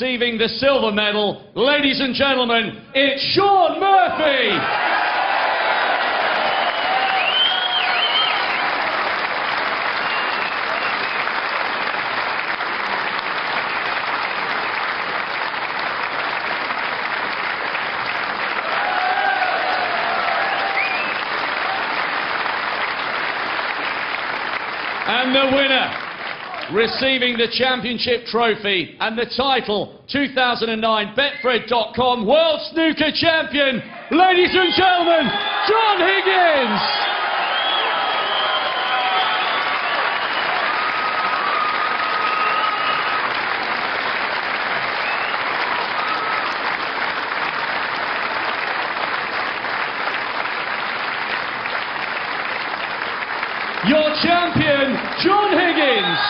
receiving the silver medal, ladies and gentlemen, it's Shaun Murphy! And the winner, receiving the championship trophy and the title, 2009 Betfred.com World Snooker Champion, ladies and gentlemen, John Higgins! Your champion, John Higgins.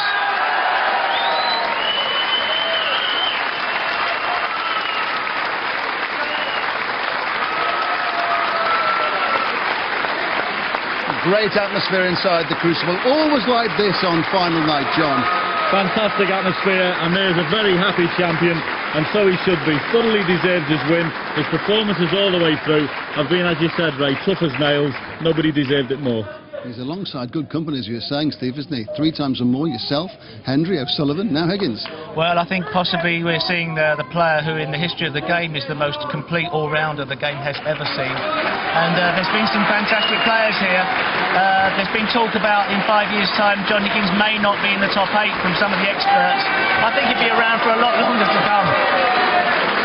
Great atmosphere inside the Crucible. Always like this on final night, John. Fantastic atmosphere, and there's a very happy champion, and so he should be. Thoroughly deserves his win. His performances all the way through have been, as you said, Ray, tough as nails. Nobody deserved it more. He's alongside good company, as you were saying, Steve, isn't he? 3 times or more, yourself, Hendry, O'Sullivan, now Higgins. Well, I think possibly we're seeing the player who in the history of the game is the most complete all-rounder the game has ever seen. And there's been some fantastic players here. There's been talk about in 5 years' time John Higgins may not be in the top 8 from some of the experts. I think he'd be around for a lot longer to come.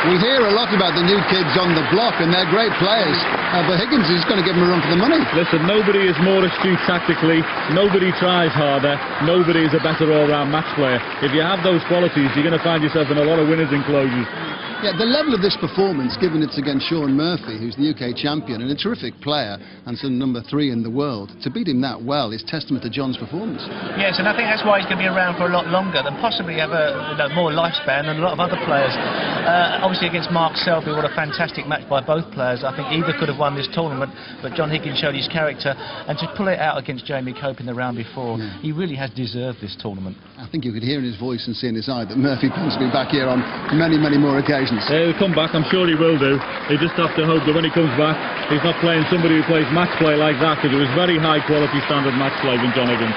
We hear a lot about the new kids on the block, and they're great players, but Higgins is going to give them a run for the money. Listen, nobody is more astute tactically, nobody tries harder, nobody is a better all-round match player. If you have those qualities, you're going to find yourself in a lot of winners' enclosures. Yeah, the level of this performance, given it's against Shaun Murphy, who's the UK champion and a terrific player and some number 3 in the world, to beat him that well is testament to John's performance. Yes, and I think that's why he's going to be around for a lot longer and possibly have a more lifespan than a lot of other players. Obviously against Mark Selby, what a fantastic match by both players. I think either could have won this tournament, but John Higgins showed his character, and to pull it out against Jamie Cope in the round before, he really has deserved this tournament. I think you could hear in his voice and see in his eye that Murphy plans to be back here on many, many more occasions. He'll come back, I'm sure he will do. He just have to hope that when he comes back, he's not playing somebody who plays match play like that, because it was very high quality standard match play from John Higgins.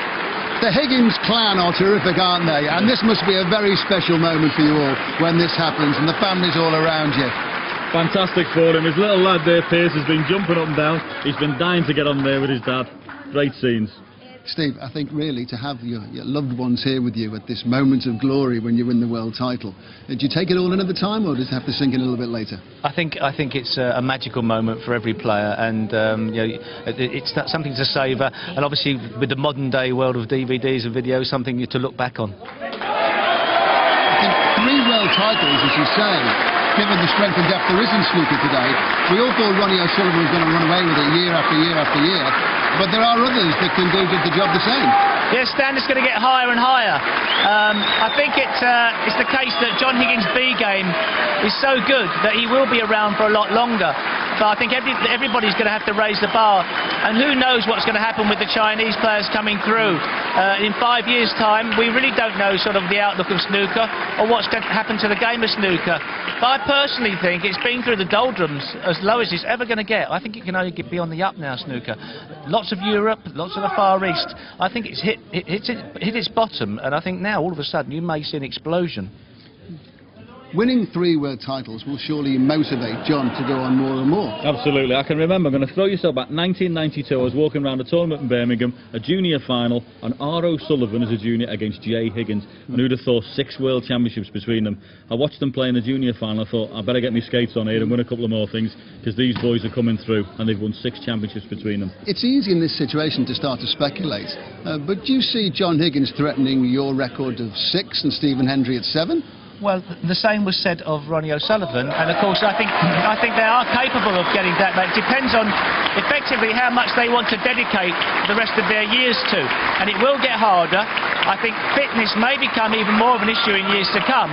The Higgins clan are terrific, aren't they? And this must be a very special moment for you all when this happens and the family's all around you. Fantastic for him. His little lad there, Pierce, has been jumping up and down. He's been dying to get on there with his dad. Great scenes. Steve, I think really to have your loved ones here with you at this moment of glory when you win the world title, do you take it all in at the time, or does it have to sink in a little bit later? I think it's a magical moment for every player, and you know, it's something to savour, and obviously with the modern day world of DVDs and videos, something to look back on. I think 3 world titles, as you say, given the strength and depth there is in snooker today. We all thought Ronnie O'Sullivan was going to run away with it year after year after year. But there are others that can do the job the same. Yes, standard's going to get higher and higher. I think it's the case that John Higgins' B game is so good that he will be around for a lot longer. But I think everybody's going to have to raise the bar. And who knows what's going to happen with the Chinese players coming through. In 5 years' time, we really don't know sort of the outlook of snooker or what's going to happen to the game of snooker. But I personally think it's been through the doldrums as low as it's ever going to get. I think it can only be on the up now, snooker. Lots of Europe, lots of the Far East. I think it's hit its bottom, and I think now all of a sudden you may see an explosion. Winning 3 world titles will surely motivate John to go on more and more. Absolutely. I can remember, I'm going to throw yourself back, 1992, I was walking around a tournament in Birmingham, a junior final, and R. O'Sullivan as a junior against Jay Higgins. And who'd have thought 6 world championships between them. I watched them play in the junior final, I thought, I better get my skates on here and win a couple of more things, because these boys are coming through, and they've won 6 championships between them. It's easy in this situation to start to speculate, but do you see John Higgins threatening your record of 6 and Stephen Hendry at 7? Well, the same was said of Ronnie O'Sullivan, and of course I think they are capable of getting that. But it depends on effectively how much they want to dedicate the rest of their years to, and it will get harder. I think fitness may become even more of an issue in years to come,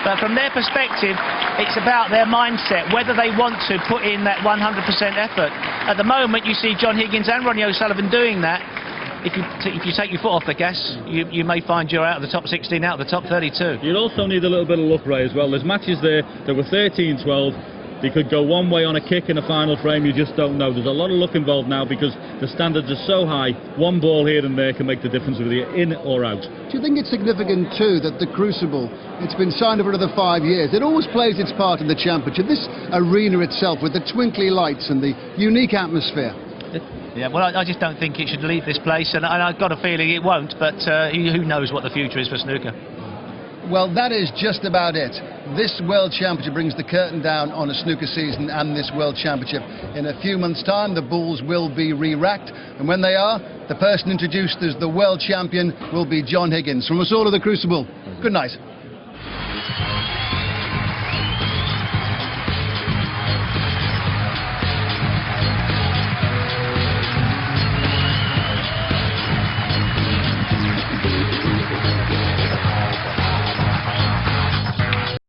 but from their perspective it's about their mindset, whether they want to put in that 100% effort. At the moment you see John Higgins and Ronnie O'Sullivan doing that, if you take your foot off the gas, you may find you're out of the top 16, out of the top 32. You'll also need a little bit of luck, Ray, as well. There's matches there that were 13-12. They could go one way on a kick in a final frame, you just don't know. There's a lot of luck involved now because the standards are so high, one ball here and there can make the difference whether you're in or out. Do you think it's significant too that the Crucible, it's been signed for another 5 years, it always plays its part in the championship, this arena itself with the twinkly lights and the unique atmosphere? Yeah, well, I just don't think it should leave this place, and I've got a feeling it won't, but who knows what the future is for snooker. Well, that is just about it. This World Championship brings the curtain down on a snooker season and this World Championship. In a few months' time, the balls will be re-racked, and when they are, the person introduced as the World Champion will be John Higgins. From us all at the Crucible, good night.